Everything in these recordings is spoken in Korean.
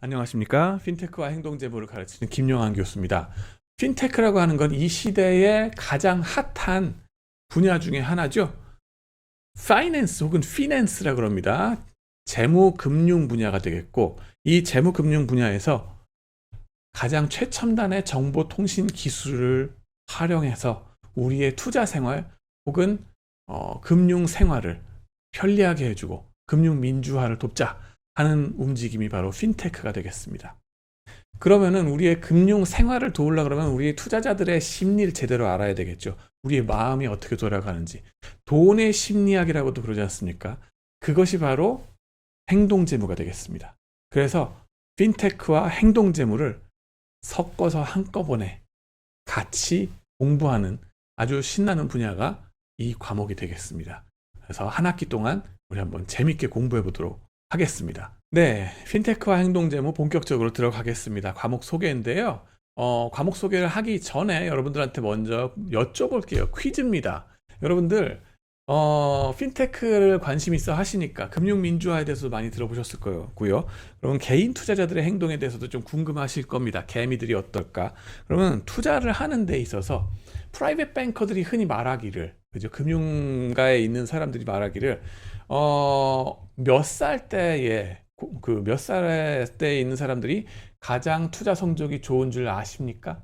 안녕하십니까? 핀테크와 행동재무를 가르치는 김용환 교수입니다. 핀테크라고 하는 건 이 시대의 가장 핫한 분야 중에 하나죠. 파이낸스 혹은 피낸스라고 그럽니다. 재무금융 분야가 되겠고, 이 재무금융 분야에서 가장 최첨단의 정보통신 기술을 활용해서 우리의 투자 생활 혹은 금융 생활을 편리하게 해주고 금융 민주화를 돕자 하는 움직임이 바로 핀테크가 되겠습니다. 그러면은 우리의 금융 생활을 도우려 그러면 우리 투자자들의 심리를 제대로 알아야 되겠죠. 우리의 마음이 어떻게 돌아가는지. 돈의 심리학이라고도 그러지 않습니까? 그것이 바로 행동재무가 되겠습니다. 그래서 핀테크와 행동재무를 섞어서 한꺼번에 같이 공부하는 아주 신나는 분야가 이 과목이 되겠습니다. 그래서 한 학기 동안 우리 한번 재밌게 공부해 보도록 하겠습니다. 네, 핀테크와 행동재무 본격적으로 들어가겠습니다. 과목 소개인데요. 과목 소개를 하기 전에 여러분들한테 먼저 여쭤볼게요. 퀴즈입니다. 여러분들 핀테크를 관심 있어 하시니까 금융민주화에 대해서도 많이 들어보셨을 거고요. 그러면 개인 투자자들의 행동에 대해서도 좀 궁금하실 겁니다. 개미들이 어떨까? 그러면 투자를 하는 데 있어서 프라이빗 뱅커들이 흔히 말하기를, 그죠? 금융가에 있는 사람들이 말하기를 몇 살 때에 몇 살 때 있는 사람들이 가장 투자 성적이 좋은 줄 아십니까?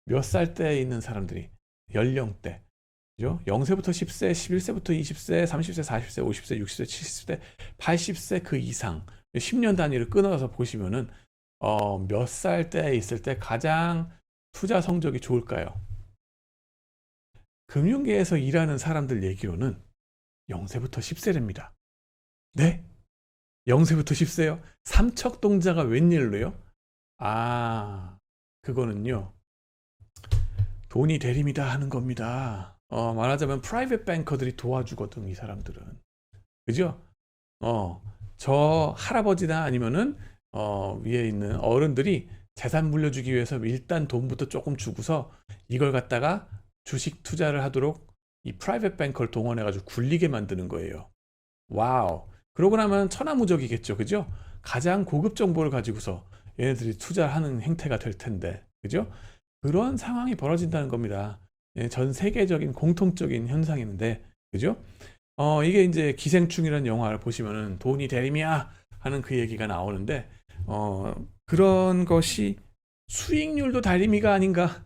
몇 살 때 있는 사람들이 연령대, 그죠? 0세부터 10세, 11세부터 20세, 30세, 40세, 50세, 60세, 70세, 80세 그 이상 10년 단위를 끊어서 보시면은 몇 살 때 있을 때 가장 투자 성적이 좋을까요? 금융계에서 일하는 사람들 얘기로는 0세부터 10세랍니다. 네? 0세부터 10세요? 삼척동자가 웬일로요? 아, 그거는요, 돈이 대림이다 하는 겁니다. 말하자면 프라이빗 뱅커들이 도와주거든, 이 사람들은. 그죠? 저 할아버지나 아니면은 위에 있는 어른들이 재산 물려주기 위해서 일단 돈부터 조금 주고서 이걸 갖다가 주식 투자를 하도록 이 프라이빗 뱅커를 동원해가지고 굴리게 만드는 거예요. 와우. 그러고 나면 천하무적이겠죠. 그죠? 가장 고급 정보를 가지고서 얘네들이 투자하는 행태가 될 텐데. 그죠? 그런 상황이 벌어진다는 겁니다. 예, 전 세계적인 공통적인 현상인데. 그죠? 이게 이제 기생충이라는 영화를 보시면은 돈이 대림이야 하는 그 얘기가 나오는데, 그런 것이 수익률도 대림이가 아닌가.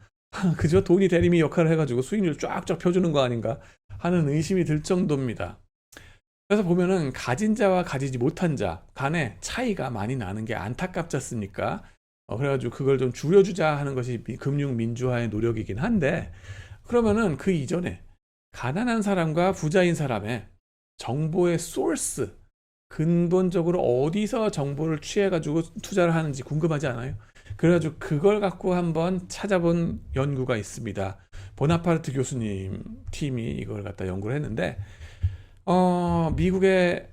그죠? 돈이 대림이 역할을 해가지고 수익률 쫙쫙 펴주는 거 아닌가 하는 의심이 들 정도입니다. 그래서 보면은 가진 자와 가지지 못한 자 간의 차이가 많이 나는 게 안타깝지 않습니까? 그래가지고 그걸 좀 줄여주자 하는 것이 금융 민주화의 노력이긴 한데, 그러면은 그 이전에 가난한 사람과 부자인 사람의 정보의 소스, 근본적으로 어디서 정보를 취해가지고 투자를 하는지 궁금하지 않아요? 그래가지고 그걸 갖고 한번 찾아본 연구가 있습니다. 보나파르트 교수님 팀이 이걸 갖다 연구를 했는데, 미국의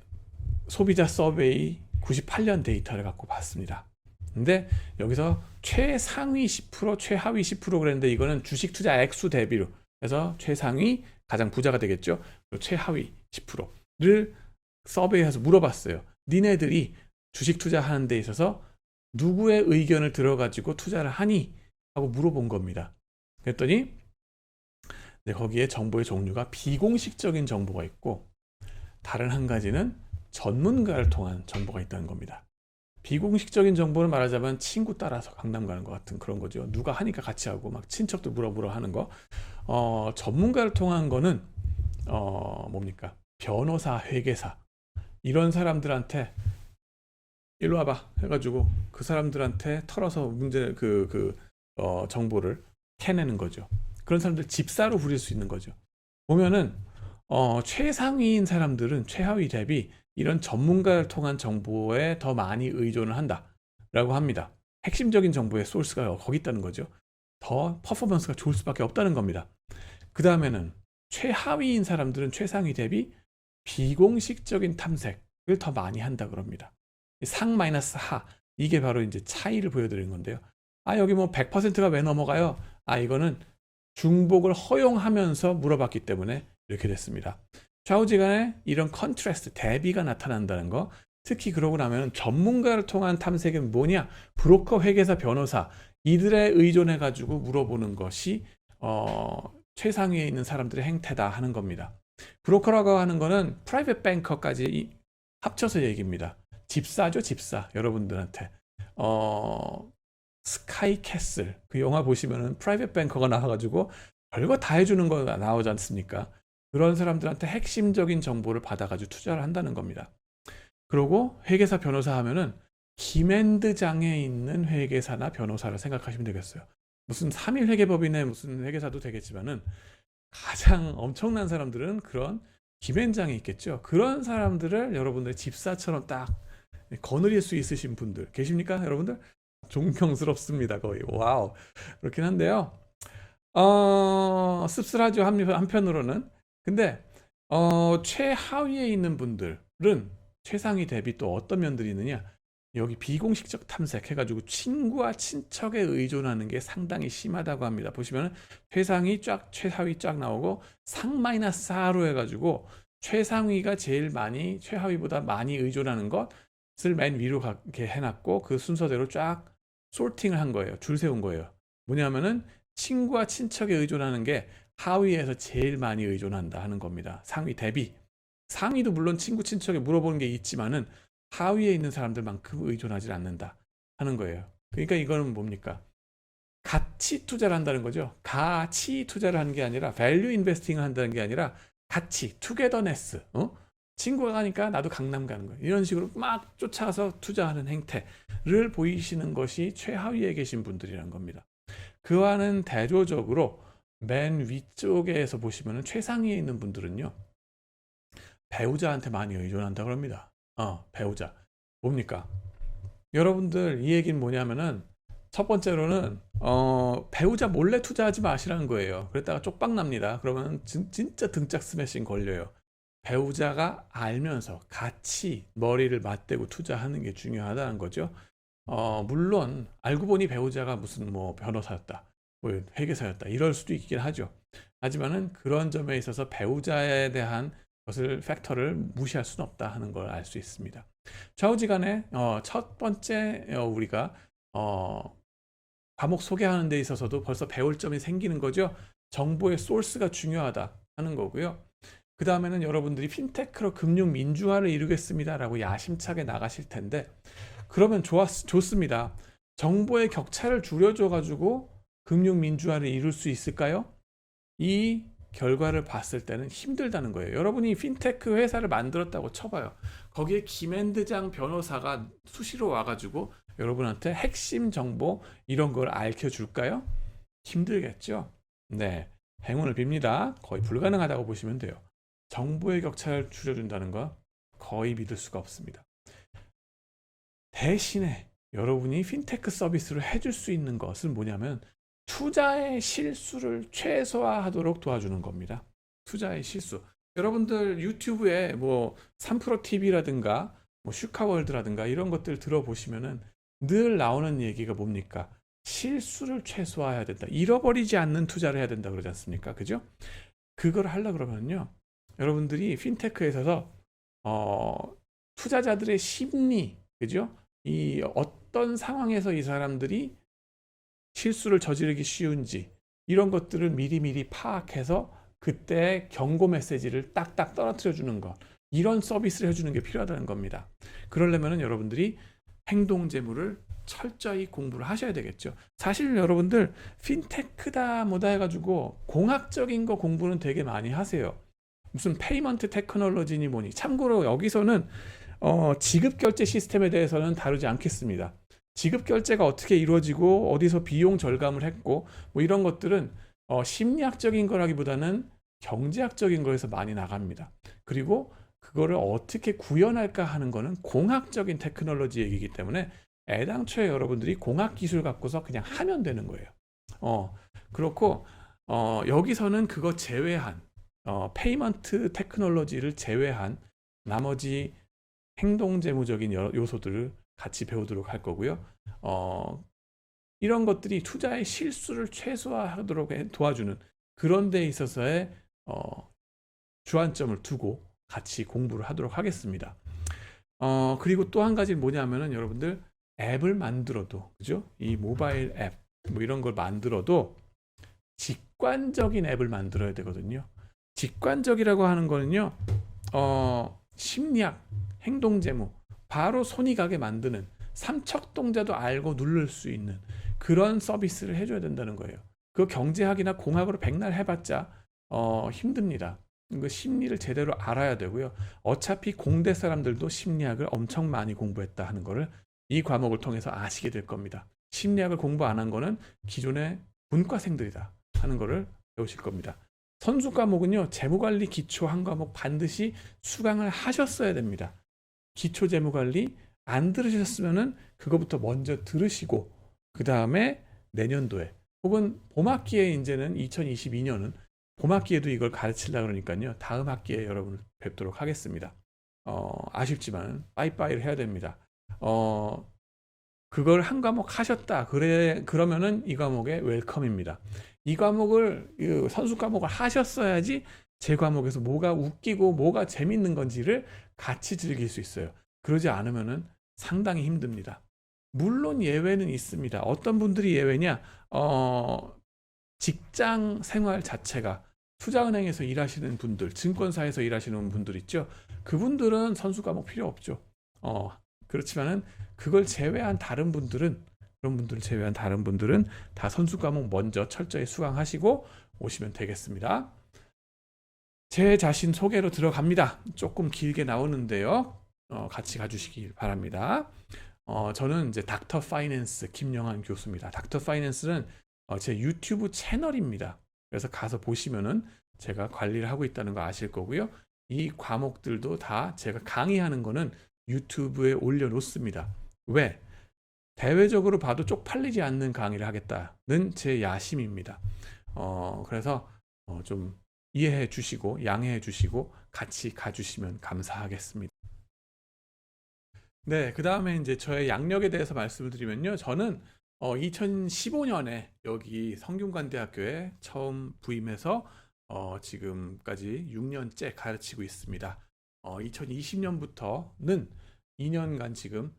소비자 서베이 98년 데이터를 갖고 봤습니다. 근데 여기서 최상위 10%, 최하위 10% 그랬는데 이거는 주식 투자 액수 대비로 해서 최상위, 가장 부자가 되겠죠. 그리고 최하위 10%를 서베이해서 물어봤어요. 니네들이 주식 투자하는 데 있어서 누구의 의견을 들어가지고 투자를 하니? 하고 물어본 겁니다. 그랬더니 거기에 정보의 종류가 비공식적인 정보가 있고, 다른 한 가지는 전문가를 통한 정보가 있다는 겁니다. 비공식적인 정보는 말하자면 친구 따라서 강남 가는 것 같은 그런 거죠. 누가 하니까 같이 하고 막 친척들 물어보러 하는 거. 전문가를 통한 거는 뭡니까? 변호사, 회계사 이런 사람들한테 일로 와봐 해가지고 그 사람들한테 털어서 문제 정보를 캐내는 거죠. 그런 사람들 집사로 부릴 수 있는 거죠. 보면은 최상위인 사람들은 최하위 대비 이런 전문가를 통한 정보에 더 많이 의존을 한다라고 합니다. 핵심적인 정보의 소스가 거기 있다는 거죠. 더 퍼포먼스가 좋을 수밖에 없다는 겁니다. 그 다음에는 최하위인 사람들은 최상위 대비 비공식적인 탐색을 더 많이 한다 그럽니다. 상 마이너스 하, 이게 바로 이제 차이를 보여드리는 건데요. 여기 뭐 100%가 왜 넘어가요? 이거는 중복을 허용하면서 물어봤기 때문에 이렇게 됐습니다. 좌우지간에 이런 컨트라스트, 대비가 나타난다는 거, 특히 그러고 나면 전문가를 통한 탐색은 뭐냐? 브로커, 회계사, 변호사 이들에 의존해 가지고 물어보는 것이 최상위에 있는 사람들의 행태다 하는 겁니다. 브로커라고 하는 거는 프라이빗 뱅커까지 합쳐서 얘기입니다. 집사죠, 집사. 여러분들한테 스카이캐슬 그 영화 보시면은 프라이빗 뱅커가 나와가지고 별거 다 해주는 거 나오지 않습니까? 그런 사람들한테 핵심적인 정보를 받아가지고 투자를 한다는 겁니다. 그리고 회계사, 변호사 하면은 김앤드장에 있는 회계사나 변호사를 생각하시면 되겠어요. 무슨 3일 회계법인의 무슨 회계사도 되겠지만은 가장 엄청난 사람들은 그런 김앤장에 있겠죠. 그런 사람들을 여러분들의 집사처럼 딱 거느릴 수 있으신 분들 계십니까, 여러분들? 존경스럽습니다, 거의. 와우. 그렇긴 한데요. 씁쓸하죠, 한편으로는. 근데 최하위에 있는 분들은 최상위 대비 또 어떤 면들이 있느냐? 여기 비공식적 탐색 해가지고 친구와 친척에 의존하는 게 상당히 심하다고 합니다. 보시면 최상위 쫙, 최하위 쫙 나오고 상 마이너스 4로 해가지고 최상위가 제일 많이 최하위보다 많이 의존하는 것을 맨 위로 가게 해놨고 그 순서대로 쫙 소팅을 한 거예요. 줄 세운 거예요. 뭐냐면은 친구와 친척에 의존하는 게 하위에서 제일 많이 의존한다 하는 겁니다. 상위 대비. 상위도 물론 친구 친척에 물어보는 게 있지만은 하위에 있는 사람들만큼 의존하지 않는다 하는 거예요. 그러니까 이거는 뭡니까? 가치 투자를 한다는 거죠. 가치 투자를 하는 게 아니라 밸류 인베스팅을 한다는 게 아니라 가치, 투게더네스. 친구가 가니까 나도 강남 가는 거예요. 이런 식으로 막 쫓아서 투자하는 행태를 보이시는 것이 최하위에 계신 분들이라는 겁니다. 그와는 대조적으로 맨 위쪽에서 보시면 최상위에 있는 분들은요, 배우자한테 많이 의존한다고 합니다. 배우자. 뭡니까? 여러분들 이 얘기는 뭐냐면은 첫 번째로는 배우자 몰래 투자하지 마시라는 거예요. 그랬다가 쪽박 납니다. 그러면 진짜 등짝 스매싱 걸려요. 배우자가 알면서 같이 머리를 맞대고 투자하는 게 중요하다는 거죠. 물론 알고 보니 배우자가 무슨 뭐 변호사였다, 뭐 회계사였다 이럴 수도 있긴 하죠. 하지만은 그런 점에 있어서 배우자에 대한 것을 팩터를 무시할 수는 없다 하는 걸 알 수 있습니다. 좌우지간에 첫 번째 우리가 과목 소개하는 데 있어서도 벌써 배울 점이 생기는 거죠. 정보의 소스가 중요하다 하는 거고요. 그 다음에는 여러분들이 핀테크로 금융 민주화를 이루겠습니다 라고 야심차게 나가실 텐데, 그러면 좋습니다. 정보의 격차를 줄여줘 가지고 금융 민주화를 이룰 수 있을까요? 이 결과를 봤을 때는 힘들다는 거예요. 여러분이 핀테크 회사를 만들었다고 쳐봐요. 거기에 김앤드장 변호사가 수시로 와가지고 여러분한테 핵심 정보 이런 걸 알려줄까요? 힘들겠죠. 네, 행운을 빕니다. 거의 불가능하다고 보시면 돼요. 정보의 격차를 줄여준다는 거 거의 믿을 수가 없습니다. 대신에 여러분이 핀테크 서비스를 해줄 수 있는 것은 뭐냐면 투자의 실수를 최소화하도록 도와주는 겁니다. 투자의 실수. 여러분들 유튜브에 뭐 3프로 TV라든가 뭐 슈카월드라든가 이런 것들 들어보시면은 늘 나오는 얘기가 뭡니까? 실수를 최소화해야 된다. 잃어버리지 않는 투자를 해야 된다 그러지 않습니까? 그죠? 그걸 하려고 그러면요, 여러분들이 핀테크에 있어서 투자자들의 심리, 그죠? 이 어떤 상황에서 이 사람들이 실수를 저지르기 쉬운지 이런 것들을 미리미리 파악해서 그때 경고 메시지를 딱딱 떨어뜨려 주는 것, 이런 서비스를 해주는 게 필요하다는 겁니다. 그러려면 여러분들이 행동재무를 철저히 공부를 하셔야 되겠죠. 사실 여러분들 핀테크다 뭐다 해가지고 공학적인 거 공부는 되게 많이 하세요. 무슨 페이먼트 테크놀로지니 뭐니. 참고로 여기서는 지급결제 시스템에 대해서는 다루지 않겠습니다. 지급결제가 어떻게 이루어지고 어디서 비용 절감을 했고 뭐 이런 것들은 심리학적인 거라기보다는 경제학적인 거에서 많이 나갑니다. 그리고 그거를 어떻게 구현할까 하는 거는 공학적인 테크놀로지 얘기이기 때문에 애당초에 여러분들이 공학 기술 갖고서 그냥 하면 되는 거예요. 그렇고 여기서는 그거 제외한 페이먼트 테크놀로지를 제외한 나머지 행동재무적인 요소들을 같이 배우도록 할 거고요. 이런 것들이 투자의 실수를 최소화하도록 도와주는 그런 데 있어서의 주안점을 두고 같이 공부를 하도록 하겠습니다. 그리고 또 한 가지는 뭐냐면은 여러분들 앱을 만들어도, 그죠? 이 모바일 앱, 뭐 이런 걸 만들어도 직관적인 앱을 만들어야 되거든요. 직관적이라고 하는 거는요, 심리학, 행동재무, 바로 손이 가게 만드는 삼척동자도 알고 누를 수 있는 그런 서비스를 해줘야 된다는 거예요. 그 경제학이나 공학으로 백날 해봤자 힘듭니다. 그 심리를 제대로 알아야 되고요. 어차피 공대 사람들도 심리학을 엄청 많이 공부했다 하는 거를 이 과목을 통해서 아시게 될 겁니다. 심리학을 공부 안 한 거는 기존의 문과생들이다 하는 거를 배우실 겁니다. 선수 과목은요, 재무관리 기초 한 과목 반드시 수강을 하셨어야 됩니다. 기초 재무관리 안 들으셨으면은 그거부터 먼저 들으시고, 그 다음에 내년도에 혹은 봄학기에, 이제는 2022년은 봄학기에도 이걸 가르치려고 그러니까요, 다음 학기에 여러분을 뵙도록 하겠습니다. 아쉽지만 빠이빠이를 해야 됩니다. 그걸 한 과목 하셨다, 그러면은 이 과목에 웰컴입니다. 이 과목을, 선수 과목을 하셨어야지 제 과목에서 뭐가 웃기고 뭐가 재밌는 건지를 같이 즐길 수 있어요. 그러지 않으면은 상당히 힘듭니다. 물론 예외는 있습니다. 어떤 분들이 예외냐? 직장 생활 자체가 투자은행에서 일하시는 분들, 증권사에서 일하시는 분들 있죠. 그분들은 선수 과목 필요 없죠. 그렇지만은 그걸 제외한 다른 분들은, 그런 분들을 제외한 다른 분들은 다 선수 과목 먼저 철저히 수강하시고 오시면 되겠습니다. 제 자신 소개로 들어갑니다. 조금 길게 나오는데요. 같이 가주시기 바랍니다. 저는 이제 닥터 파이낸스 김영환 교수입니다. 닥터 파이낸스는 제 유튜브 채널입니다. 그래서 가서 보시면은 제가 관리를 하고 있다는 거 아실 거고요. 이 과목들도 다 제가 강의하는 거는 유튜브에 올려놓습니다. 왜? 대외적으로 봐도 쪽팔리지 않는 강의를 하겠다는 제 야심입니다. 그래서 좀 이해해 주시고 양해해 주시고 같이 가주시면 감사하겠습니다. 네, 그 다음에 이제 저의 양력에 대해서 말씀을 드리면요. 저는 2015년에 여기 성균관대학교에 처음 부임해서 지금까지 6년째 가르치고 있습니다. 2020년부터는 2년간 지금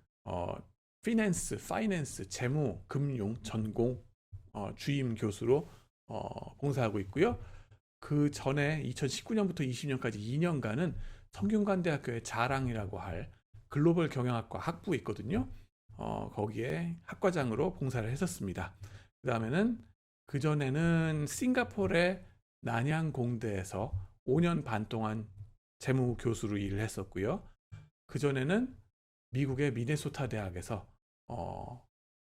파이낸스, 재무, 금융 전공 주임 교수로 봉사하고 있고요. 그 전에 2019년부터 20년까지 2년간은 성균관대학교의 자랑이라고 할 글로벌 경영학과 학부에 있거든요. 거기에 학과장으로 봉사를 했었습니다. 그 다음에는 그 전에는 싱가포르의 난양공대에서 5년 반 동안 재무 교수로 일을 했었고요. 그 전에는 미국의 미네소타 대학에서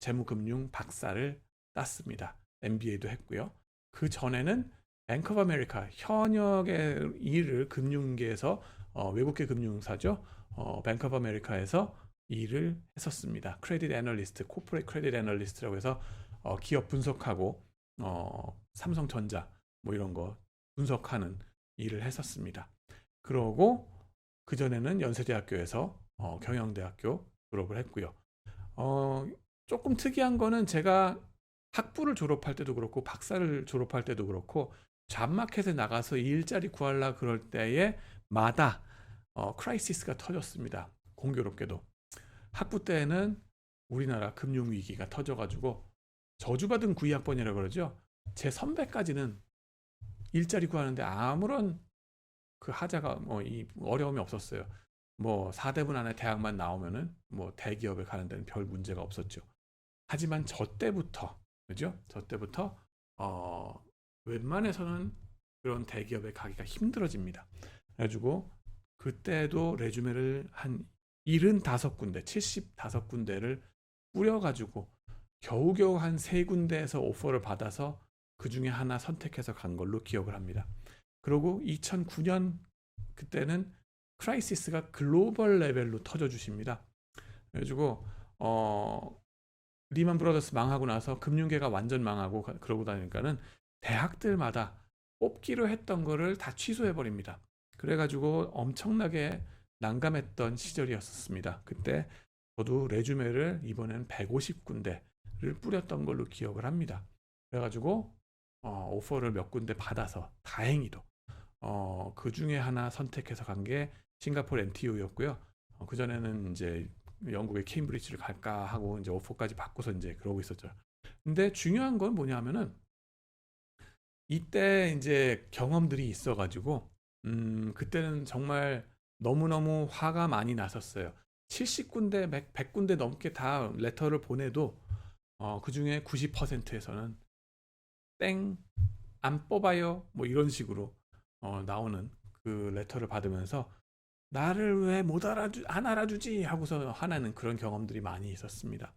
재무금융 박사를 땄습니다. MBA도 했고요. 그 전에는 뱅크 오브 아메리카 현역의 일을 금융계에서 외국계 금융사죠. 뱅크 오브 아메리카에서 일을 했었습니다. 크레딧 애널리스트, 코퍼레이트 크레딧 애널리스트라고 해서 기업 분석하고 삼성전자 뭐 이런 거 분석하는 일을 했었습니다. 그러고 그 전에는 연세대학교에서 경영대학교 졸업을 했고요. 조금 특이한 거는 제가 학부를 졸업할 때도 그렇고 박사를 졸업할 때도 그렇고 잡마켓에 나가서 일자리 구하려 그럴 때에 마다 크라이시스가 터졌습니다. 공교롭게도 학부 때에는 우리나라 금융위기가 터져가지고 저주받은 구이학번이라고 그러죠. 제 선배까지는 일자리 구하는데 아무런 그 하자가 이 어려움이 없었어요. 뭐 4대분 안에 대학만 나오면은 뭐 대기업에 가는 데는 별 문제가 없었죠. 하지만 저 때부터, 그죠? 저 때부터 웬만해서는 그런 대기업에 가기가 힘들어집니다. 그래가지고 그때도 레주메를 한 75군데, 75군데를 뿌려가지고 겨우겨우 한 3군데에서 오퍼를 받아서 그 중에 하나 선택해서 간 걸로 기억을 합니다. 그리고 2009년 그때는 크라이시스가 글로벌 레벨로 터져 주십니다. 그래가지고 리만 브라더스 망하고 나서 금융계가 완전 망하고 그러고 다니까는 대학들마다 뽑기로 했던 거를 다 취소해 버립니다. 그래가지고 엄청나게 난감했던 시절이었습니다. 그때 저도 레주메를 이번엔 150군데를 뿌렸던 걸로 기억을 합니다. 그래가지고 오퍼를 몇 군데 받아서 다행히도 그 중에 하나 선택해서 간 게 싱가포르 NTU였고요. 그전에는 이제 영국의 케임브리지를 갈까 하고 이제 오퍼까지 받고서 이제 그러고 있었죠. 근데 중요한 건 뭐냐면은 이때 이제 경험들이 있어가지고 그때는 정말 너무너무 화가 많이 났었어요. 70군데, 100군데 넘게 다 레터를 보내도 그 중에 90%에서는 땡, 안 뽑아요. 뭐 이런 식으로 나오는 그 레터를 받으면서 나를 왜 못 안 알아주지 하고서 화나는 그런 경험들이 많이 있었습니다.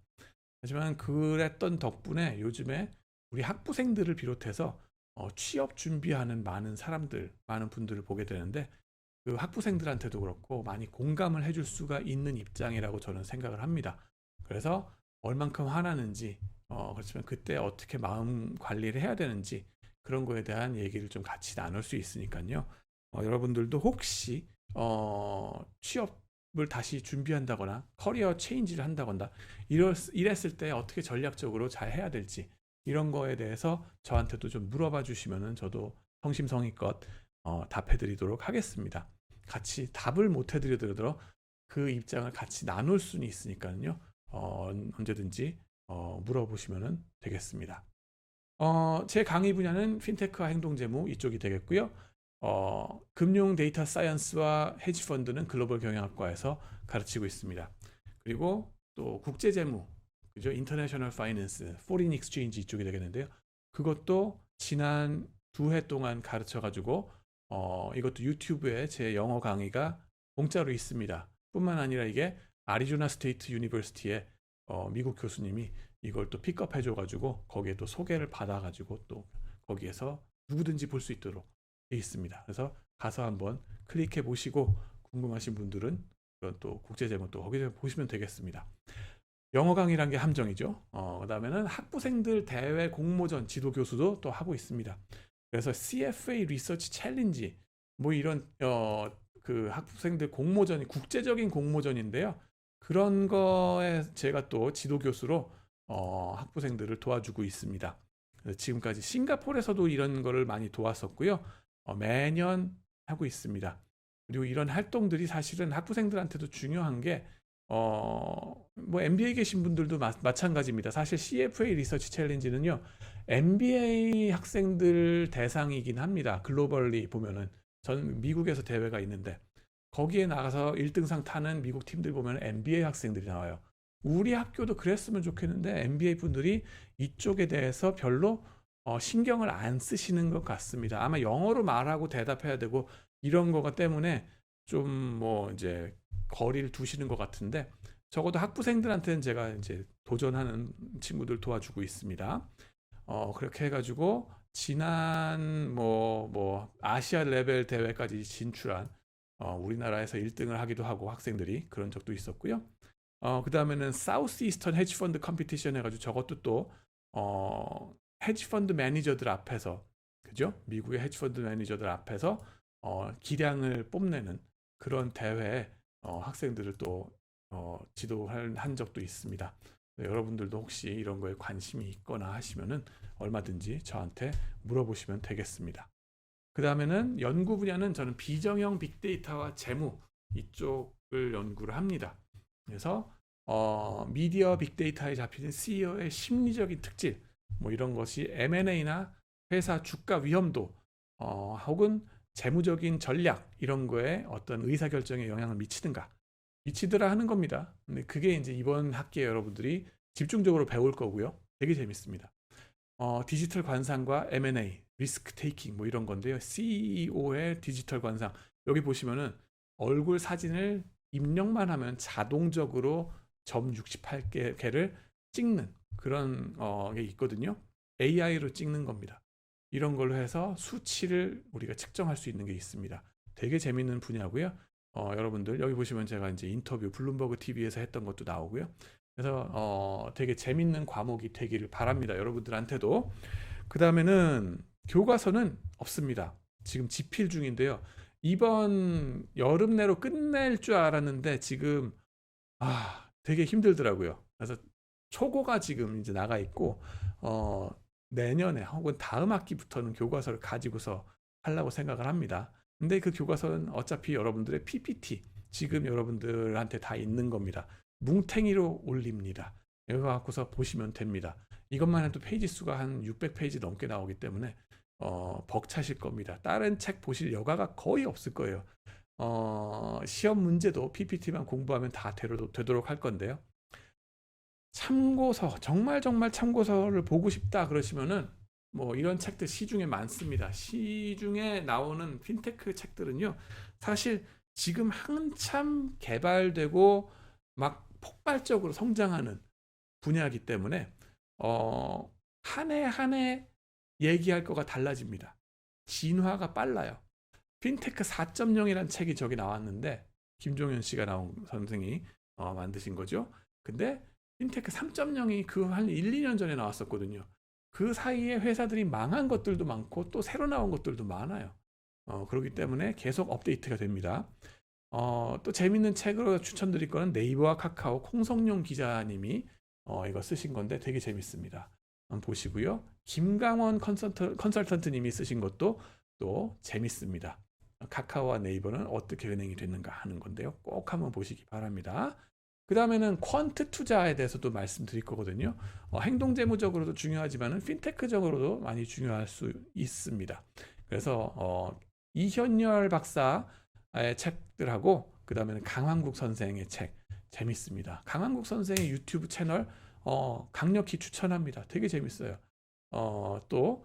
하지만 그랬던 덕분에 요즘에 우리 학부생들을 비롯해서 취업 준비하는 많은 사람들, 많은 분들을 보게 되는데 그 학부생들한테도 그렇고 많이 공감을 해줄 수가 있는 입장이라고 저는 생각을 합니다. 그래서 얼만큼 화나는지, 그렇지만 그때 어떻게 마음 관리를 해야 되는지 그런 거에 대한 얘기를 좀 같이 나눌 수 있으니까요. 여러분들도 혹시 취업을 다시 준비한다거나 커리어 체인지를 한다거나 이랬을 때 어떻게 전략적으로 잘 해야 될지 이런 거에 대해서 저한테도 좀 물어봐 주시면은 저도 성심성의껏 답해 드리도록 하겠습니다. 같이 답을 못 해드리더라도 그 입장을 같이 나눌 수는 있으니까요. 언제든지 물어보시면 되겠습니다. 제 강의 분야는 핀테크와 행동재무 이쪽이 되겠고요. 금융 데이터 사이언스와 헤지펀드는 글로벌 경영학과에서 가르치고 있습니다. 그리고 또 국제재무, 그죠? 인터내셔널 파이낸스, 포린 익스체인지 이쪽이 되겠는데요. 그것도 지난 2회 동안 가르쳐가지고 이것도 유튜브에 제 영어 강의가 공짜로 있습니다. 뿐만 아니라 이게 아리조나 스테이트 유니버시티의 미국 교수님이 이걸 또 픽업해줘가지고 거기에 또 소개를 받아가지고 또 거기에서 누구든지 볼 수 있도록 돼 있습니다. 그래서 가서 한번 클릭해 보시고 궁금하신 분들은 그런 또 국제제목 또 거기서 보시면 되겠습니다. 영어 강의란 게 함정이죠. 그 다음에는 학부생들 대회 공모전 지도 교수도 또 하고 있습니다. 그래서 CFA 리서치 챌린지 뭐 이런 그 학부생들 공모전이 국제적인 공모전인데요. 그런 거에 제가 또 지도 교수로 학부생들을 도와주고 있습니다. 지금까지 싱가포르에서도 이런 거를 많이 도왔었고요. 매년 하고 있습니다. 그리고 이런 활동들이 사실은 학부생들한테도 중요한 게 뭐 MBA 계신 분들도 마찬가지입니다. 사실 CFA 리서치 챌린지는요, MBA 학생들 대상이긴 합니다. 글로벌리 보면은 전 미국에서 대회가 있는데 거기에 나가서 1등상 타는 미국 팀들 보면 MBA 학생들이 나와요. 우리 학교도 그랬으면 좋겠는데 MBA 분들이 이쪽에 대해서 별로 신경을 안 쓰시는 것 같습니다. 아마 영어로 말하고 대답해야 되고 이런 거가 때문에 좀 뭐 이제 거리를 두시는 것 같은데 적어도 학부생들한테는 제가 이제 도전하는 친구들 도와주고 있습니다. 그렇게 해가지고 지난 뭐 아시아 레벨 대회까지 진출한 우리나라에서 1등을 하기도 하고 학생들이 그런 적도 있었고요. 그 다음에는 사우스 이스턴 헤지펀드 컴피티션 해가지고 저것도 또 헤지펀드 매니저들 앞에서, 그죠? 미국의 헤지펀드 매니저들 앞에서 기량을 뽐내는 그런 대회에 학생들을 또 지도한 적도 있습니다. 네, 여러분들도 혹시 이런 거에 관심이 있거나 하시면은 얼마든지 저한테 물어보시면 되겠습니다. 그 다음에는 연구 분야는 저는 비정형 빅데이터와 재무 이쪽을 연구를 합니다. 그래서 미디어 빅데이터에 잡히는 CEO의 심리적인 특질 뭐 이런 것이 M&A나 회사 주가 위험도 혹은 재무적인 전략 이런 거에 어떤 의사결정에 영향을 미치더라 하는 겁니다. 근데 그게 이제 이번 학기에 여러분들이 집중적으로 배울 거고요. 되게 재밌습니다. 디지털 관상과 M&A, 리스크 테이킹 뭐 이런 건데요. CEO의 디지털 관상 여기 보시면은 얼굴 사진을 입력만 하면 자동적으로 점 68개를 찍는 그런 게 있거든요. AI로 찍는 겁니다. 이런 걸로 해서 수치를 우리가 측정할 수 있는 게 있습니다. 되게 재밌는 분야고요. 여러분들 여기 보시면 제가 이제 인터뷰 블룸버그 TV에서 했던 것도 나오고요. 그래서 되게 재밌는 과목이 되기를 바랍니다. 여러분들한테도. 그 다음에는 교과서는 없습니다. 지금 집필 중인데요. 이번 여름 내로 끝낼 줄 알았는데 지금 되게 힘들더라고요. 그래서 초고가 지금 이제 나가 있고 내년에 혹은 다음 학기부터는 교과서를 가지고서 하려고 생각을 합니다. 근데 그 교과서는 어차피 여러분들의 PPT 지금 여러분들한테 다 있는 겁니다. 뭉탱이로 올립니다. 이거 갖고서 보시면 됩니다. 이것만 해도 페이지 수가 한 600페이지 넘게 나오기 때문에 벅차실 겁니다. 다른 책 보실 여가가 거의 없을 거예요. 시험 문제도 PPT만 공부하면 다 되도록 할 건데요. 참고서, 정말 참고서를 보고 싶다 그러시면은 뭐 이런 책들 시중에 많습니다. 시중에 나오는 핀테크 책들은요, 사실 지금 한참 개발되고 막 폭발적으로 성장하는 분야이기 때문에 한 해 한 해 얘기할 거가 달라집니다. 진화가 빨라요. 핀테크 4.0이라는 책이 저기 나왔는데, 김종현 씨가 나온 선생이 만드신 거죠. 근데 핀테크 3.0이 그 한 1, 2년 전에 나왔었거든요. 그 사이에 회사들이 망한 것들도 많고 또 새로 나온 것들도 많아요. 그렇기 때문에 계속 업데이트가 됩니다. 또 재밌는 책으로 추천드릴 거는 네이버와 카카오 콩성용 기자님이 이거 쓰신 건데 되게 재밌습니다. 한번 보시고요. 김강원 컨설턴트님이 쓰신 것도 또 재밌습니다. 카카오와 네이버는 어떻게 은행이 됐는가 하는 건데요. 꼭 한번 보시기 바랍니다. 그 다음에는 퀀트 투자에 대해서도 말씀드릴 거거든요. 행동재무적으로도 중요하지만 핀테크적으로도 많이 중요할 수 있습니다. 그래서 이현열 박사의 책들하고 그 다음에는 강환국 선생의 책 재밌습니다. 강환국 선생의 유튜브 채널 강력히 추천합니다. 되게 재밌어요. 또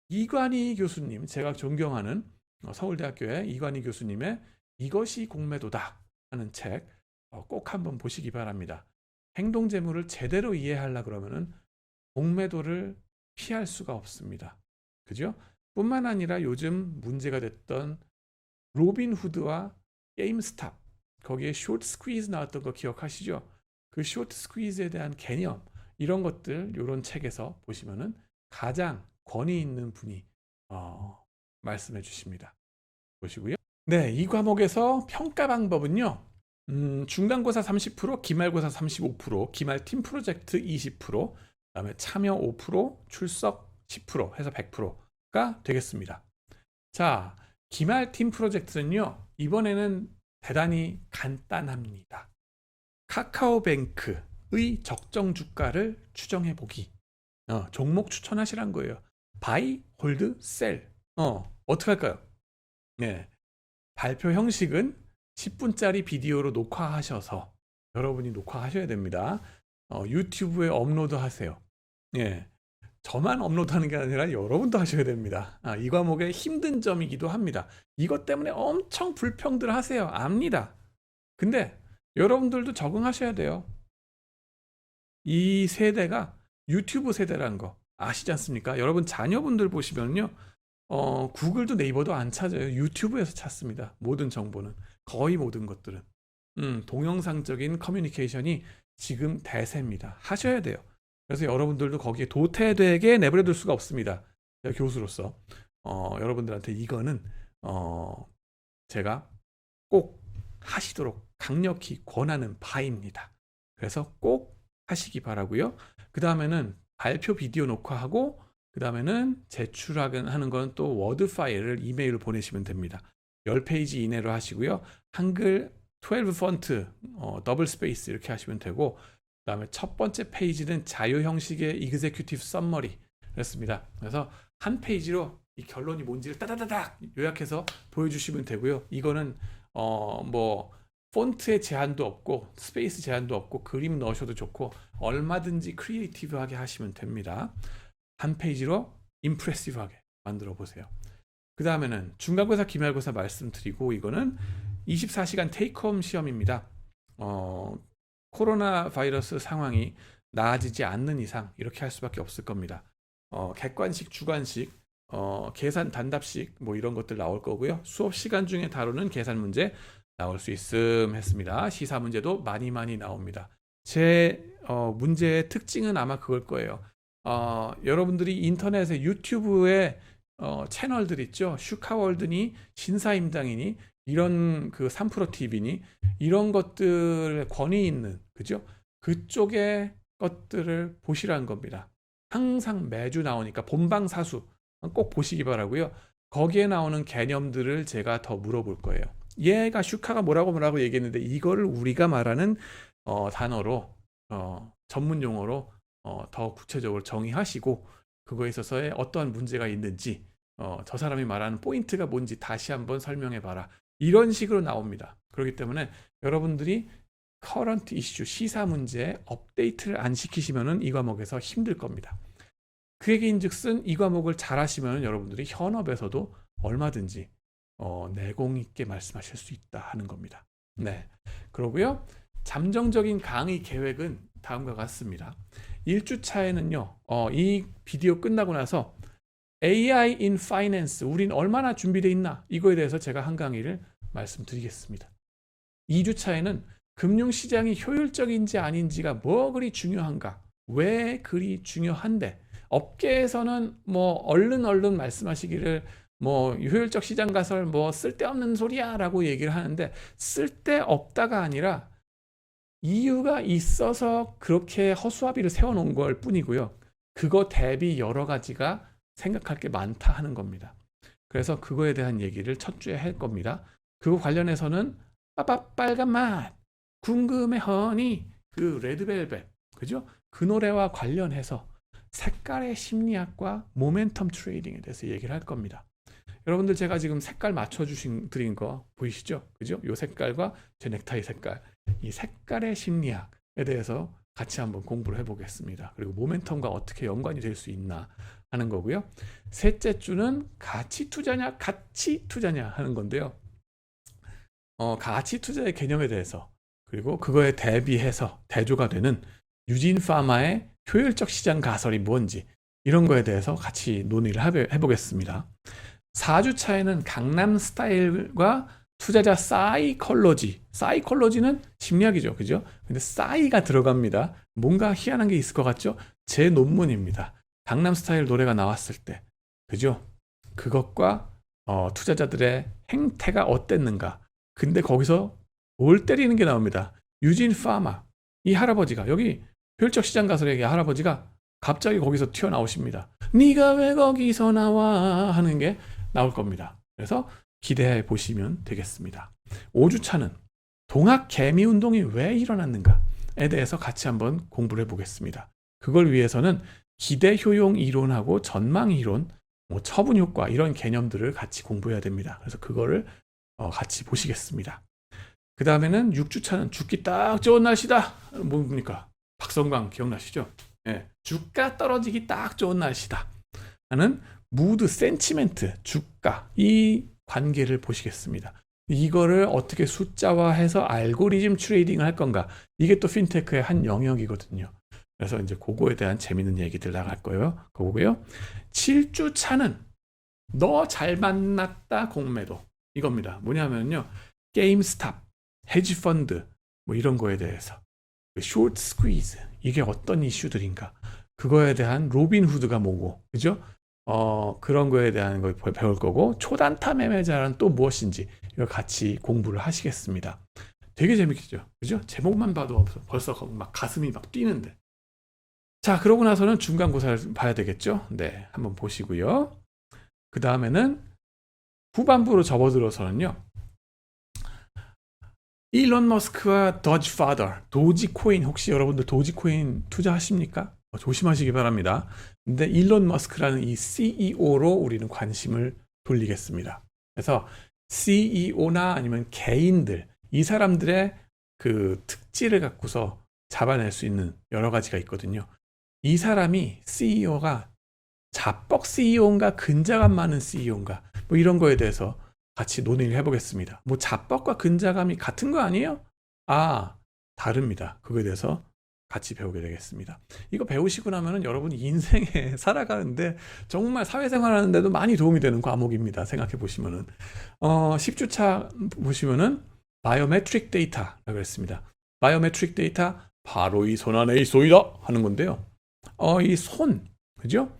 이관희 교수님, 제가 존경하는 서울대학교의 이관희 교수님의 이것이 공매도다 하는 책 꼭 한번 보시기 바랍니다. 행동재무를 제대로 이해하려 그러면은 공매도를 피할 수가 없습니다. 그죠? 뿐만 아니라 요즘 문제가 됐던 로빈후드와 게임스탑, 거기에 숏 스퀴즈 나왔던 거 기억하시죠? 그 숏 스퀴즈에 대한 개념, 이런 것들 이런 책에서 보시면은 가장 권위 있는 분이 말씀해 주십니다. 보시고요. 네, 이 과목에서 평가 방법은요. 중간고사 30%, 기말고사 35%, 기말 팀 프로젝트 20%, 그다음에 참여 5%, 출석 10% 해서 100%가 되겠습니다. 자, 기말 팀 프로젝트는요. 이번에는 대단히 간단합니다. 카카오뱅크의 적정 주가를 추정해 보기. 종목 추천하시란 거예요. 바이, 홀드, 셀. 어떻게 할까요? 네. 발표 형식은 10분짜리 비디오로 녹화하셔서 여러분이 녹화하셔야 됩니다. 유튜브에 업로드 하세요. 예. 저만 업로드하는 게 아니라 여러분도 하셔야 됩니다. 이 과목의 힘든 점이기도 합니다. 이것 때문에 엄청 불평들 하세요. 압니다. 근데 여러분들도 적응하셔야 돼요. 이 세대가 유튜브 세대라는 거 아시지 않습니까? 여러분 자녀분들 보시면요. 구글도 네이버도 안 찾아요. 유튜브에서 찾습니다. 모든 정보는. 거의 모든 것들은. 동영상적인 커뮤니케이션이 지금 대세입니다. 하셔야 돼요. 그래서 여러분들도 거기에 도태되게 내버려둘 수가 없습니다. 제가 교수로서 여러분들한테 이거는 제가 꼭 하시도록 강력히 권하는 바입니다. 그래서 꼭 하시기 바라고요. 그 다음에는 발표 비디오 녹화하고 그 다음에는 제출하는 건 또 워드 파일을 이메일로 보내시면 됩니다. 10페이지 이내로 하시고요. 한글 12 폰트, 더블 스페이스 이렇게 하시면 되고, 그 다음에 첫 번째 페이지는 자유 형식의 이그제큐티브 썸머리 그렇습니다. 그래서 한 페이지로 이 결론이 뭔지를 따다다닥 요약해서 보여주시면 되고요. 이거는 뭐 폰트의 제한도 없고 스페이스 제한도 없고 그림 넣으셔도 좋고 얼마든지 크리에이티브하게 하시면 됩니다. 한 페이지로 임프레시브하게 만들어 보세요. 그 다음에는 중간고사, 기말고사 말씀드리고, 이거는 24시간 테이크홈 시험입니다. 코로나 바이러스 상황이 나아지지 않는 이상 이렇게 할 수밖에 없을 겁니다. 객관식, 주관식, 계산 단답식 뭐 이런 것들 나올 거고요. 수업 시간 중에 다루는 계산 문제 나올 수 있음 했습니다. 시사 문제도 많이 나옵니다. 제 문제의 특징은 아마 그걸 거예요. 여러분들이 인터넷에 유튜브에 채널들 있죠. 슈카월드니 신사임당이니 이런 그 3프로TV니 이런 것들에 권위 있는, 그죠? 그쪽의 것들을 보시라는 겁니다. 항상 매주 나오니까 본방사수 꼭 보시기 바라고요. 거기에 나오는 개념들을 제가 더 물어볼 거예요. 얘가 슈카가 뭐라고 얘기했는데 이거를 우리가 말하는 단어로 전문 용어로 더 구체적으로 정의하시고 그거에 있어서의 어떠한 문제가 있는지 저 사람이 말하는 포인트가 뭔지 다시 한번 설명해 봐라. 이런 식으로 나옵니다. 그렇기 때문에 여러분들이 커런트 이슈 시사 문제 업데이트를 안 시키시면은 이 과목에서 힘들 겁니다. 그 얘기인즉슨 이 과목을 잘 하시면 여러분들이 현업에서도 얼마든지 내공 있게 말씀하실 수 있다 하는 겁니다. 네, 그러고요. 잠정적인 강의 계획은 다음과 같습니다. 1주차에는요. 이 비디오 끝나고 나서 AI in Finance 우린 얼마나 준비되어 있나 이거에 대해서 제가 한 강의를 말씀드리겠습니다. 2주차에는 금융시장이 효율적인지 아닌지가 뭐 그리 중요한가, 왜 그리 중요한데 업계에서는 뭐 얼른 말씀하시기를 뭐 효율적 시장 가설 뭐 쓸데없는 소리야 라고 얘기를 하는데 쓸데없다가 아니라 이유가 있어서 그렇게 허수아비를 세워놓은 걸 뿐이고요. 그거 대비 여러 가지가 생각할 게 많다 하는 겁니다. 그래서 그거에 대한 얘기를 첫 주에 할 겁니다. 그거 관련해서는 빨간 맛, 궁금해 허니, 그 레드벨벳, 그죠? 그 노래와 관련해서 색깔의 심리학과 모멘텀 트레이딩에 대해서 얘기를 할 겁니다. 여러분들 제가 지금 색깔 드린 거 보이시죠? 그죠? 이 색깔과 제 넥타이 색깔, 이 색깔의 심리학에 대해서 같이 한번 공부를 해보겠습니다. 그리고 모멘텀과 어떻게 연관이 될 수 있나 하는 거고요. 셋째 주는 가치 투자냐 하는 건데요. 가치 투자의 개념에 대해서 그리고 그거에 대비해서 대조가 되는 유진파마의 효율적 시장 가설이 뭔지 이런 거에 대해서 같이 논의를 해보겠습니다. 4주차에는 강남 스타일과 투자자 사이콜로지는 심리학이죠. 그죠? 근데 싸이가 들어갑니다. 뭔가 희한한 게 있을 것 같죠? 제 논문입니다. 강남 스타일 노래가 나왔을 때, 그죠? 그것과 투자자들의 행태가 어땠는가. 근데 거기서 올 때리는 게 나옵니다. 유진 파마, 이 할아버지가 여기 효율적 시장 가설의 할아버지가 갑자기 거기서 튀어나오십니다. 네가 왜 거기서 나와 하는 게 나올 겁니다. 그래서 기대해 보시면 되겠습니다. 5주차는 동학 개미 운동이 왜 일어났는가에 대해서 같이 한번 공부를 해보겠습니다. 그걸 위해서는 기대 효용 이론하고 전망 이론, 뭐 처분 효과 이런 개념들을 같이 공부해야 됩니다. 그래서 그거를 같이 보시겠습니다. 그 다음에는 6주차는 죽기 딱 좋은 날씨다. 뭡니까? 박성광 기억나시죠? 예, 주가 떨어지기 딱 좋은 날씨다 하는 무드, 센치멘트, 주가 이 관계를 보시겠습니다. 이거를 어떻게 숫자화해서 알고리즘 트레이딩을 할 건가? 이게 또 핀테크의 한 영역이거든요. 그래서 이제 그거에 대한 재밌는 얘기들 나갈 거예요. 그거고요. 7주 차는 너 잘 만났다 공매도 이겁니다. 뭐냐면요. 게임스탑, 헤지펀드 뭐 이런 거에 대해서 숏 스퀴즈 이게 어떤 이슈들인가? 그거에 대한 로빈후드가 뭐고, 그죠? 그런 거에 대한 걸 배울 거고 초단타 매매자란 또 무엇인지 이걸 같이 공부를 하시겠습니다. 되게 재밌겠죠, 그죠? 제목만 봐도 벌써 막 가슴이 막 뛰는데. 자, 그러고 나서는 중간고사를 봐야 되겠죠? 네, 한번 보시고요. 그 다음에는 후반부로 접어들어서는요. 일론 머스크와 도지코인 혹시 여러분들 도지코인 투자하십니까? 조심하시기 바랍니다. 근데 일론 머스크라는 이 CEO로 우리는 관심을 돌리겠습니다. 그래서 CEO나 아니면 개인들 이 사람들의 그 특질을 갖고서 잡아낼 수 있는 여러 가지가 있거든요. 이 사람이 CEO가 자뻑 CEO인가 근자감 많은 CEO인가 뭐 이런 거에 대해서 같이 논의를 해보겠습니다. 뭐 자뻑과 근자감이 같은 거 아니에요? 다릅니다. 그거에 대해서 같이 배우게 되겠습니다. 이거 배우시고 나면은 여러분이 인생에 살아가는데 정말 사회생활 하는데도 많이 도움이 되는 과목입니다. 생각해 보시면은 10주차 보시면은 바이오메트릭 데이터라고 그랬습니다. 바이오메트릭 데이터 바로 이 손 안에 있소이다 하는 건데요. 이 손, 그죠?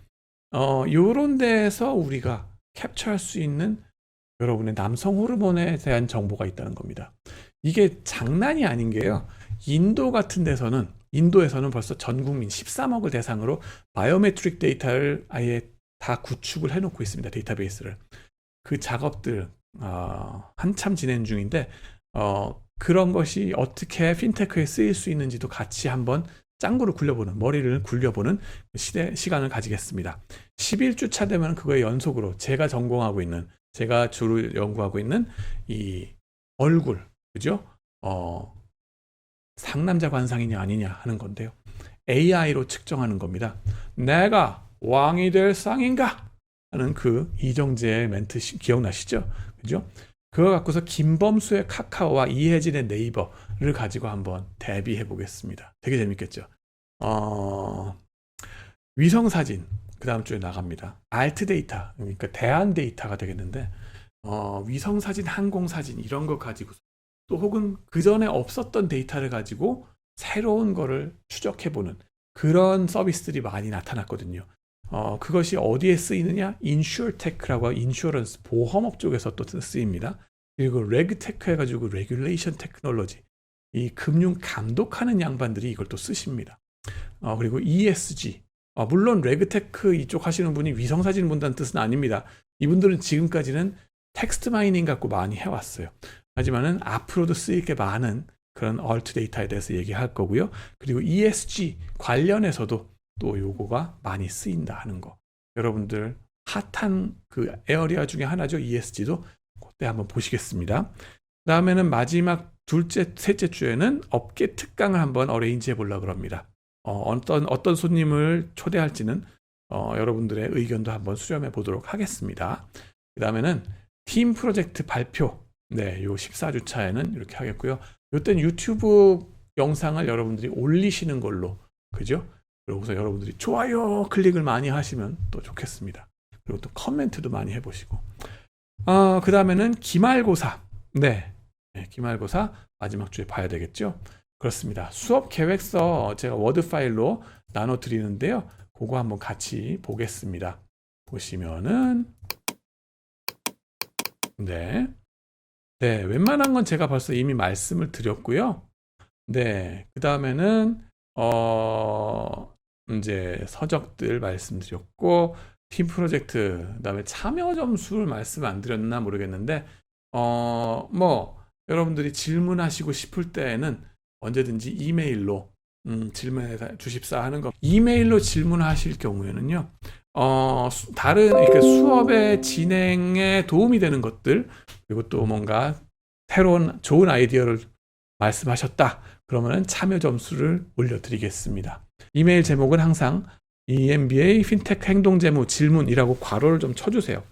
요런 데에서 우리가 캡처할 수 있는 여러분의 남성 호르몬에 대한 정보가 있다는 겁니다. 이게 장난이 아닌 게요. 인도에서는 벌써 전 국민 13억을 대상으로 바이오메트릭 데이터를 아예 다 구축을 해놓고 있습니다. 데이터베이스를. 그 작업들, 한참 진행 중인데 그런 것이 어떻게 핀테크에 쓰일 수 있는지도 같이 한번 짱구를 굴려보는, 머리를 굴려보는 시간을 가지겠습니다. 11주차 되면 그거의 연속으로 제가 주로 연구하고 있는 이 얼굴, 그죠? 상남자 관상이냐 아니냐 하는 건데요. AI로 측정하는 겁니다. 내가 왕이 될 쌍인가? 하는 그 이정재의 멘트 기억나시죠? 그죠? 그거 갖고서 김범수의 카카오와 이혜진의 네이버를 가지고 한번 대비해 보겠습니다. 되게 재밌겠죠? 위성 사진 그 다음 주에 나갑니다. 알트 데이터, 그러니까 대안 데이터가 되겠는데 위성 사진, 항공 사진 이런 거 가지고 또 혹은 그 전에 없었던 데이터를 가지고 새로운 거를 추적해 보는 그런 서비스들이 많이 나타났거든요. 그것이 어디에 쓰이느냐? 인슈어테크라고 인슈어런스 보험업 쪽에서 또 쓰입니다. 그리고 레그테크 해가지고 레귤레이션 테크놀로지, 이 금융 감독하는 양반들이 이걸 또 쓰십니다. 그리고 ESG, 물론 레그테크 이쪽 하시는 분이 위성사진 본다는 뜻은 아닙니다. 이분들은 지금까지는 텍스트 마이닝 갖고 많이 해왔어요. 하지만은 앞으로도 쓰일 게 많은 그런 얼트 데이터에 대해서 얘기할 거고요. 그리고 ESG 관련해서도 또 요거가 많이 쓰인다 하는 거. 여러분들 핫한 그 에어리아 중에 하나죠. ESG도 그때 한번 보시겠습니다. 다음에는 마지막 셋째 주에는 업계 특강을 한번 어레인지 해보려고 합니다. 어떤 손님을 초대할지는 여러분들의 의견도 한번 수렴해 보도록 하겠습니다. 그 다음에는 팀 프로젝트 발표, 네, 요 14주차에는 이렇게 하겠고요. 요때는 유튜브 영상을 여러분들이 올리시는 걸로, 그죠? 그러고서 여러분들이 좋아요 클릭을 많이 하시면 또 좋겠습니다. 그리고 또 코멘트도 많이 해보시고, 그 다음에는 기말고사, 네, 기말고사 마지막 주에 봐야 되겠죠? 그렇습니다. 수업 계획서 제가 워드 파일로 나눠 드리는데요. 그거 한번 같이 보겠습니다. 보시면은 네, 웬만한 건 제가 벌써 이미 말씀을 드렸고요. 네, 그 다음에는 이제 서적들 말씀드렸고, 팀 프로젝트, 그 다음에 참여 점수를 말씀 안 드렸나 모르겠는데, 여러분들이 질문하시고 싶을 때에는 언제든지 이메일로 질문해 주십사 하는 거. 이메일로 질문하실 경우에는요, 그러니까 수업의 진행에 도움이 되는 것들, 그리고 또 뭔가 새로운 좋은 아이디어를 말씀하셨다. 그러면 참여 점수를 올려드리겠습니다. 이메일 제목은 항상 EMBA 핀테크 행동재무 질문이라고 괄호를 좀 쳐주세요.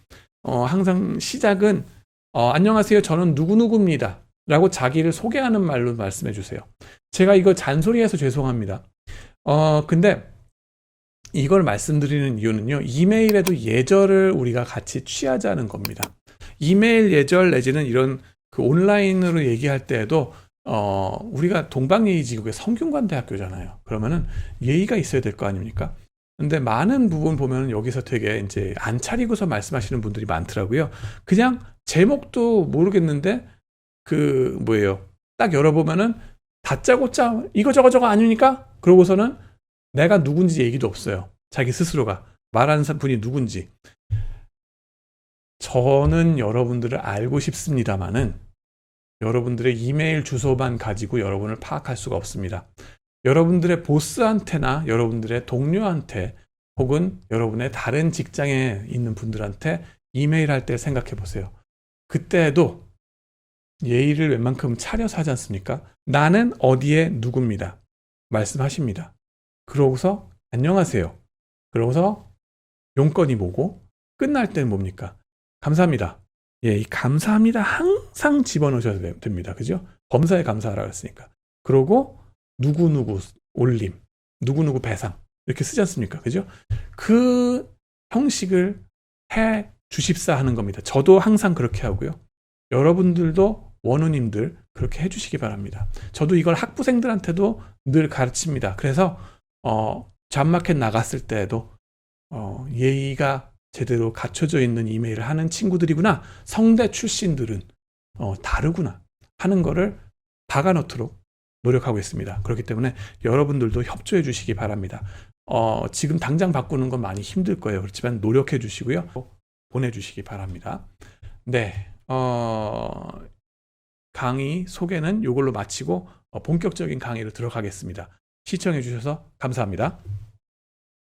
항상 시작은 안녕하세요. 저는 누구누구입니다. 라고 자기를 소개하는 말로 말씀해 주세요. 제가 이거 잔소리해서 죄송합니다. 근데 이걸 말씀드리는 이유는요. 이메일에도 예절을 우리가 같이 취하자는 겁니다. 이메일 예절 내지는 이런 그 온라인으로 얘기할 때에도 우리가 동방예의지국의 성균관대학교잖아요. 그러면은 예의가 있어야 될 거 아닙니까? 근데 많은 부분 보면은 여기서 되게 이제 안 차리고서 말씀하시는 분들이 많더라고요. 그냥 제목도 모르겠는데 딱 열어보면은 다짜고짜 이거 저거 아닙니까? 그러고서는 내가 누군지 얘기도 없어요. 자기 스스로가 말하는 분이 누군지. 저는 여러분들을 알고 싶습니다만은 여러분들의 이메일 주소만 가지고 여러분을 파악할 수가 없습니다. 여러분들의 보스한테나 여러분들의 동료한테 혹은 여러분의 다른 직장에 있는 분들한테 이메일 할 때 생각해 보세요. 그때도 예의를 웬만큼 차려서 하지 않습니까? 나는 어디에 누구입니다. 말씀하십니다. 그러고서 안녕하세요. 그러고서 용건이 뭐고 끝날 때는 뭡니까? 감사합니다. 이 감사합니다 항상 집어넣으셔야 됩니다. 그죠? 범사에 감사하라고 했으니까. 그러고 누구누구 올림, 누구누구 배상 이렇게 쓰지 않습니까? 그죠? 그 형식을 해 주십사 하는 겁니다. 저도 항상 그렇게 하고요. 여러분들도 원우님들 그렇게 해주시기 바랍니다. 저도 이걸 학부생들한테도 늘 가르칩니다. 그래서 잡마켓 나갔을 때에도 예의가 제대로 갖춰져 있는 이메일을 하는 친구들이구나. 성대 출신들은 다르구나 하는 거를 박아놓도록 노력하고 있습니다. 그렇기 때문에 여러분들도 협조해 주시기 바랍니다. 지금 당장 바꾸는 건 많이 힘들 거예요. 그렇지만 노력해 주시고요. 보내주시기 바랍니다. 네, 강의 소개는 이걸로 마치고 본격적인 강의로 들어가겠습니다. 시청해 주셔서 감사합니다.